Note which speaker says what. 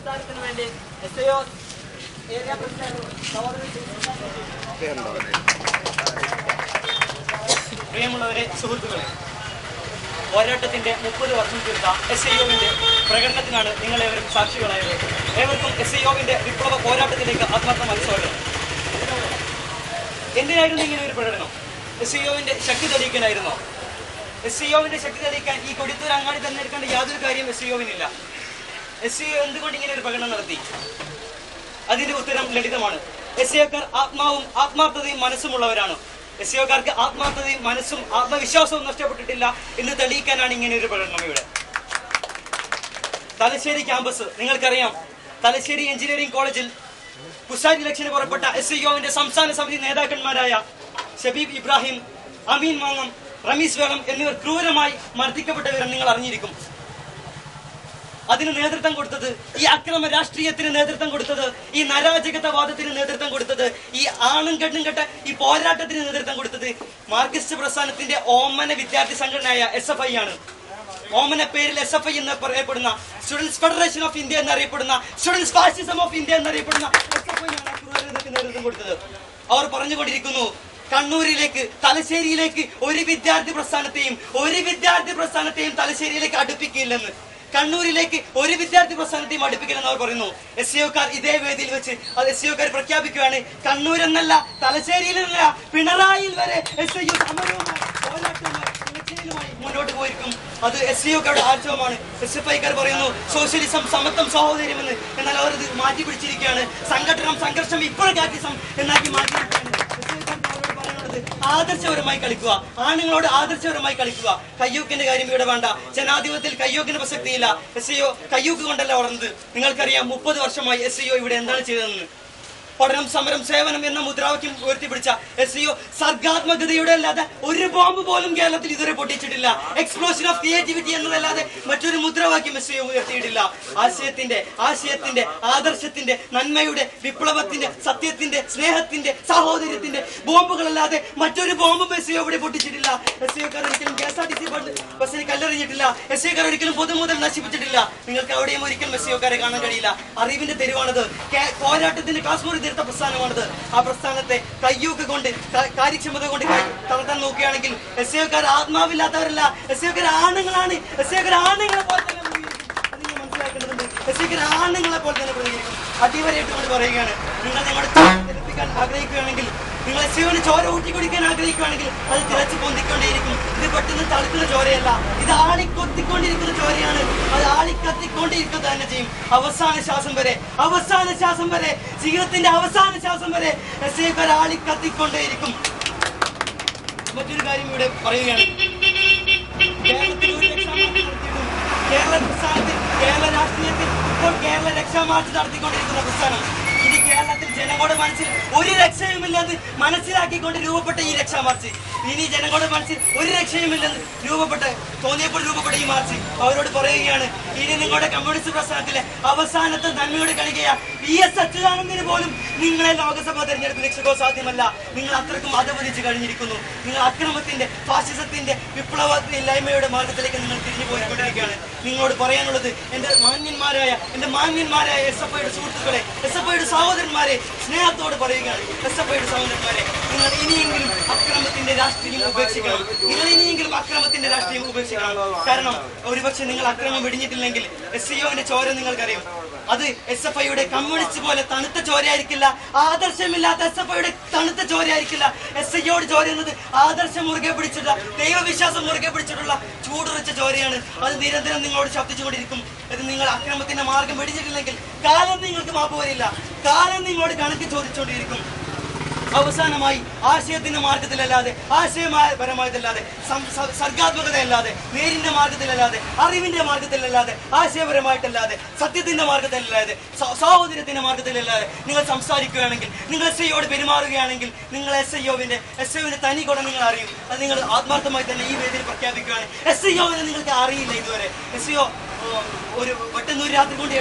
Speaker 1: സംസ്ഥാനത്തിന് വേണ്ടി SIO area president പ്രിയമുള്ളവരെ, സുഹൃത്തുക്കളെ, പോരാട്ടത്തിന്റെ 30 വർഷം തീർത്ത SIO-വിന്റെ പ്രകടനത്തിനാണ് നിങ്ങളേവരും സാക്ഷികളായത്. ഏവർക്കും SIO-വിന്റെ വിപ്ലവ പോരാട്ടത്തിലേക്ക് ആത്മാർത്ഥമായി സ്വാഗതം. എന്തിനായിരുന്നു ഇങ്ങനെ ഒരു പ്രകടനം? SIO-വിന്റെ ശക്തി തെളിയിക്കാനായിരുന്നോ? SIO-വിന്റെ ശക്തി തെളിയിക്കാൻ ഈ കൊടിത്തൂർ അങ്ങാടി തെരഞ്ഞെടുക്കേണ്ട യാതൊരു കാര്യം SIO-വിനില്ല. SIO എന്തുകൊണ്ട് ഇങ്ങനെ ഒരു പ്രകടനം നടത്തി? അതിന്റെ ഉത്തരം ലളിതമാണ്. SIO-കാർ ആത്മാവും ആത്മാർത്ഥതയും മനസ്സുമുള്ളവരാണ്. SIO-കാർക്ക് ആത്മാർത്ഥതയും മനസ്സും ആത്മവിശ്വാസവും നഷ്ടപ്പെട്ടിട്ടില്ല എന്ന് തെളിയിക്കാനാണ് ഇങ്ങനെ ഒരു പ്രകടനം. ഇവിടെ തലശ്ശേരി ക്യാമ്പസ് നിങ്ങൾക്കറിയാം. തലശ്ശേരി എഞ്ചിനീയറിംഗ് കോളേജിൽ കുസാരി ഇലക്ഷന് പുറപ്പെട്ട SIO-വിന്റെ സംസ്ഥാന സമിതി നേതാക്കന്മാരായ ഷബീബ് ഇബ്രാഹിം, അമീൻ മാങ്ങം, റമീസ് വേളം എന്നിവർ ക്രൂരമായി മർദ്ദിക്കപ്പെട്ട വിവരം നിങ്ങൾ അറിഞ്ഞിരിക്കും. അതിന് നേതൃത്വം കൊടുത്തത്, ഈ അക്രമ രാഷ്ട്രീയത്തിന് നേതൃത്വം കൊടുത്തത്, ഈ നരാജകതവാദത്തിന് നേതൃത്വം കൊടുത്തത്, ഈ ആണും കെട്ടും കെട്ട ഈ പോരാട്ടത്തിന് നേതൃത്വം കൊടുത്തത് മാർക്സിസ്റ്റ് പ്രസ്ഥാനത്തിന്റെ ഓമന വിദ്യാർത്ഥി സംഘടനയായ SFI ആണ്. ഓമന പേരിൽ SFI എന്ന് പറയപ്പെടുന്ന, സ്റ്റുഡൻസ് ഫെഡറേഷൻ ഓഫ് ഇന്ത്യ എന്നറിയപ്പെടുന്ന, സ്റ്റുഡൻസ് ഫാസിസം ഓഫ് ഇന്ത്യ എന്നറിയപ്പെടുന്ന SFI ആണ് ക്രൂരതയ്ക്ക് നേതൃത്വം കൊടുത്തത്. അവർ പറഞ്ഞുകൊണ്ടിരിക്കുന്നു, കണ്ണൂരിലേക്ക്, തലശ്ശേരിയിലേക്ക് ഒരു വിദ്യാർത്ഥി പ്രസ്ഥാനത്തെയും തലശ്ശേരിയിലേക്ക് അടുപ്പിക്കില്ലെന്ന്. കണ്ണൂരിലേക്ക് ഒരു വിദ്യാർത്ഥി പ്രസ്ഥാനത്തെയും അടുപ്പിക്കില്ലെന്ന് അവർ പറയുന്നു. SIO-കാർ ഇതേ വേദിയിൽ വെച്ച് അത് SIO-കാർ പ്രഖ്യാപിക്കുകയാണ്, കണ്ണൂർ എന്നല്ല, തലശ്ശേരിയിലല്ല, പിണറായിയിൽ വരെ SIO സമരവുമായി പോരാട്ടവുമായി മുന്നോട്ട് പോയിരിക്കും. അത് SIO-കാരുടെ ആർജവമാണ്. SFI-കാർ പറയുന്നു സോഷ്യലിസം, സമത്വം, സഹോദര്യം എന്ന്. എന്നാൽ അവർ ഇത് മാറ്റി പിടിച്ചിരിക്കുകയാണ്. സംഘടനം, സംഘർഷം, വിപ്ലവകാറ്റിസം എന്നാക്കി മാറ്റിയിരിക്കുകയാണ്. ആദർശപരമായി കളിക്കുക, ആണുങ്ങളോട് ആദർശപരമായി കളിക്കുക. കയ്യൂക്കിന്റെ കാര്യം ഇവിടെ വേണ്ട. ജനാധിപത്യത്തിൽ കയ്യൂക്കിന് പ്രസക്തിയില്ല. SIO കയ്യൂക്ക് കൊണ്ടല്ല വളർന്നത്. നിങ്ങൾക്കറിയാം 30 വർഷമായി SIO ഇവിടെ എന്താണ് ചെയ്തതെന്ന്. പഠനം, സമരം, സേവനം എന്ന മുദ്രാവാക്യം ഉയർത്തിപ്പിടിച്ച SIO സർഗാത്മകതയുടെ അല്ലാതെ ഒരു ബോംബ് പോലും കേരളത്തിൽ ഇതുവരെ പൊട്ടിച്ചിട്ടില്ല. എക്സ്പ്ലോഷൻ ഓഫ് ക്രിയേറ്റിവിറ്റി എന്നതല്ലാതെ മറ്റൊരു മുദ്രാവാക്യം SIO ഉയർത്തിയിട്ടില്ല. ആശയത്തിന്റെ, ആദർശത്തിന്റെ, നന്മയുടെ, വിപ്ലവത്തിന്റെ, സത്യത്തിന്റെ, സ്നേഹത്തിന്റെ, സാഹോദര്യത്തിന്റെ ബോംബുകളല്ലാതെ മറ്റൊരു ബോംബും SIO ഇവിടെ പൊട്ടിച്ചിട്ടില്ല. SIO-കാർ ഒരിക്കലും KSRTC ബസ്സിന് കല്ലെറിഞ്ഞിട്ടില്ല. SIO-കാർ ഒരിക്കലും പൊതുമുതൽ നശിപ്പിച്ചിട്ടില്ല. നിങ്ങൾക്ക് അവിടെയും ഒരിക്കലും SIO-കാരെ കാണാൻ കഴിയില്ല. അറിവിന്റെ തെരുവാണത്. പോരാട്ടത്തിന്റെ ക്ലാസ് മുറി തീർത്ത പ്രസ്ഥാനമാണത്. ആ പ്രസ്ഥാനത്തെ കയ്യൂക്ക് കൊണ്ട്, കാര്യക്ഷമത കൊണ്ട് തളർത്താൻ നോക്കുകയാണെങ്കിൽ SIO-കാർ ആത്മാവില്ലാത്തവരല്ല, SIO-കാർ ആണുങ്ങളാണ്. SIO-കാർ ആണുങ്ങളെ പോലെ തന്നെ നിങ്ങൾ മനസ്സിലാക്കേണ്ടതുണ്ട്. SIO-കാർ ആണുങ്ങളെ പോലെ തന്നെ പ്രതികരിക്കും. അടിവരയിട്ടുകൊണ്ട് പറയുകയാണ്, നിങ്ങൾ നിങ്ങളുടെ തെളിപ്പിക്കാൻ ആഗ്രഹിക്കുകയാണെങ്കിൽ, നിങ്ങൾ SIO-ന് ചോര ഊട്ടിക്കുടിക്കാൻ ആഗ്രഹിക്കുകയാണെങ്കിൽ അത് തിളച്ച് പൊന്തിക്കൊണ്ടേയിരിക്കും. ഇത് പെട്ടെന്ന് തളുക്കുന്ന ചോരയല്ല, ഇത് ആളിക്കൊത്തിക്കൊണ്ടിരിക്കുന്ന ചോരയാണ്. അത് ആളിക്കത്തിക്കൊണ്ടിരിക്കുക തന്നെ ചെയ്യും. അവസാന ശ്വാസം വരെ, ജീവിതത്തിന്റെ അവസാന ശ്വാസം വരെ SIO-കാർ ആളിക്കത്തിക്കൊണ്ടേയിരിക്കും. മറ്റൊരു കാര്യം ഇവിടെ പറയുകയാണ്, കേരള രാഷ്ട്രീയത്തിൽ ഇപ്പോൾ കേരള രക്ഷാമാർച്ച് നടത്തിക്കൊണ്ടിരിക്കുന്ന പ്രസ്ഥാനം, ഇനി കേരളത്തിൽ ജനങ്ങളുടെ മനസ്സിൽ ഒരു രക്ഷയുമില്ലെന്ന് മനസ്സിലാക്കിക്കൊണ്ട് രൂപപ്പെട്ട ഈ രക്ഷാമാർച്ച്, ഇനി ജനങ്ങളുടെ മനസ്സിൽ ഒരു രക്ഷയുമില്ലെന്ന് തോന്നിയപ്പോൾ രൂപപ്പെട്ട ഈ മാർച്ച് അവരോട് പറയുകയാണ്, ഇനി നിങ്ങളുടെ കമ്മ്യൂണിസ്റ്റ് പ്രസ്ഥാനത്തിലെ അവസാനത്തെ നന്മയുടെ കളികയാ PS അച്യുതാനന്ദന് പോലും നിങ്ങളെ ലോക്സഭാ തെരഞ്ഞെടുപ്പ് രക്ഷിക്കോ സാധ്യമല്ല. നിങ്ങൾ അത്രക്കും അധപതിച്ച് കഴിഞ്ഞിരിക്കുന്നു. നിങ്ങൾ അക്രമത്തിന്റെ, ഫാസിസത്തിന്റെ, വിപ്ലവമില്ലായ്മയുടെ മാർഗത്തിലേക്ക് നിങ്ങൾ തിരിഞ്ഞു പോയിക്കൊണ്ടിരിക്കുകയാണ്. നിങ്ങളോട് പറയാനുള്ളത്, എന്റെ മാന്യന്മാരായ SFI-യുടെ സുഹൃത്തുക്കളെ, SFI-യുടെ സഹോദരന്മാരെ, സ്നേഹത്തോട് പറയുകയാണ്, SFI-യുടെ സഹോദരന്മാരെ, നിങ്ങൾ ഇനിയെങ്കിലും അക്രമത്തിന്റെ രാഷ്ട്രീയം ഉപേക്ഷിക്കണം. കാരണം ഒരുപക്ഷെ നിങ്ങൾ അക്രമം വെടിഞ്ഞിട്ടില്ലെങ്കിൽ SIO-ന്റെ ചോര നിങ്ങൾക്കറിയും. അത് SFI-യുടെ കമ്മ്യൂണിസ്റ്റ് പോലെ തണുത്ത ചോരയായിരിക്കില്ല, ആദർശമില്ലാത്ത SFI-യുടെ തണുത്ത ചോരയായിരിക്കില്ല. SIO-യുടെ ചോര എന്നത് ആദർശം മുറുകെ പിടിച്ചിട്ടുള്ള, ദൈവവിശ്വാസം മുറുകെ പിടിച്ചിട്ടുള്ള ചൂടുറച്ച ചോരയാണ്. അത് നിരന്തരം നിങ്ങളോട് ശബ്ദിച്ചുകൊണ്ടിരിക്കും. ഇത് നിങ്ങൾ അക്രമത്തിന്റെ മാർഗം വെടിഞ്ഞിട്ടില്ലെങ്കിൽ കാലം നിങ്ങൾക്ക് മാപ്പ് വരില്ല. കാലം നിങ്ങളോട് കണക്ക് ചോദിച്ചുകൊണ്ടിരിക്കും. അവസാനമായി ആശയത്തിന്റെ മാർഗത്തിലല്ലാതെ, ആശയപരമായതല്ലാതെ, സർഗാത്മകതയല്ലാതെ, നേരിന്റെ മാർഗത്തിലല്ലാതെ, അറിവിന്റെ മാർഗത്തിലല്ലാതെ, ആശയപരമായിട്ടല്ലാതെ, സത്യത്തിന്റെ മാർഗത്തിലല്ലാതെ, സഹോദര്യത്തിന്റെ മാർഗത്തിലല്ലാതെ നിങ്ങൾ സംസാരിക്കുകയാണെങ്കിൽ, നിങ്ങൾ SIO-യോട് പെരുമാറുകയാണെങ്കിൽ, നിങ്ങൾ SIO-വിന്റെ തനി ഗുണം നിങ്ങൾ അറിയും. അത് നിങ്ങൾ ആത്മാർത്ഥമായി തന്നെ ഈ വേദിയിൽ പ്രഖ്യാപിക്കുകയാണ്. SIO-വിനെ നിങ്ങൾക്ക് അറിയില്ല ഇതുവരെ. SIO ഒരു പെട്ടെന്ന് ഒരു രാത്രി കൊണ്ട്